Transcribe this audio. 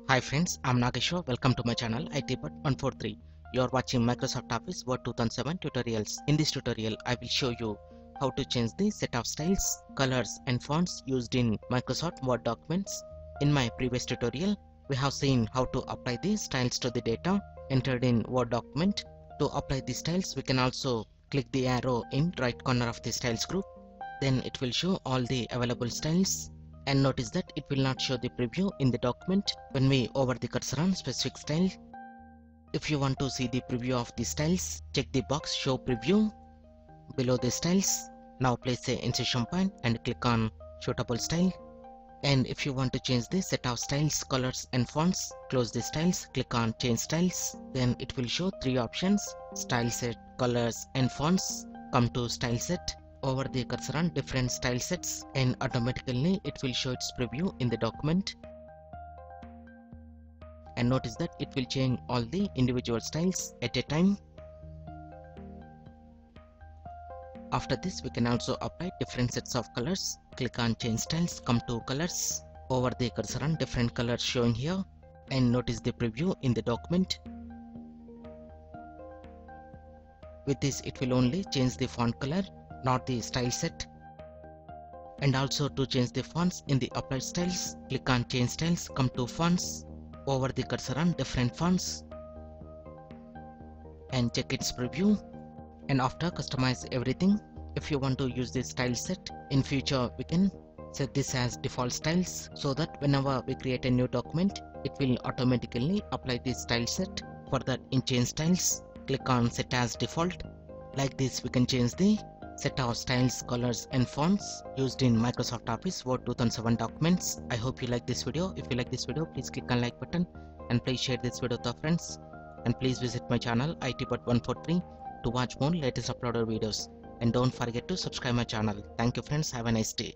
Hi friends, I'm Nageshwar. Welcome to my channel ITbot143. You are watching Microsoft Office Word 2007 tutorials. In this tutorial, I will show you how to change the set of styles, colors and fonts used in Microsoft Word documents. In my previous tutorial, we have seen how to apply the styles to the data entered in Word document. To apply the styles, we can also click the arrow in right corner of the styles group. Then it will show all the available styles. And notice that it will not show the preview in the document when we hover the cursor on specific style. If you want to see the preview of the styles, check the box show preview below the styles. Now place a insertion point and click on suitable style. And if you want to change the set of styles, colors and fonts, close the styles, click on change styles. Then it will show three options: style set, colors and fonts. Come to style set, over the cursor on different style sets, and automatically it will show its preview in the document. And notice that it will change all the individual styles at a time. After this, we can also apply different sets of colors. Click on change styles, come to colors, over the cursor on different colors showing here, and notice the preview in the document. With this, it will only change the font color, not the style set. And also to change the fonts in the applied styles, click on change styles, come to fonts, over the cursor on different fonts, and check its preview. And after customize everything, if you want to use this style set in future, we can set this as default styles so that whenever we create a new document, it will automatically apply this style set. For that, in change styles, click on set as default. Like this, we can change the set of styles, colors and fonts used in Microsoft Office Word 2007 documents. I hope you like this video. If you like this video, please click on like button and please share this video with your friends. And please visit my channel ITbot143 to watch more latest uploaded videos. And don't forget to subscribe my channel. Thank you friends. Have a nice day.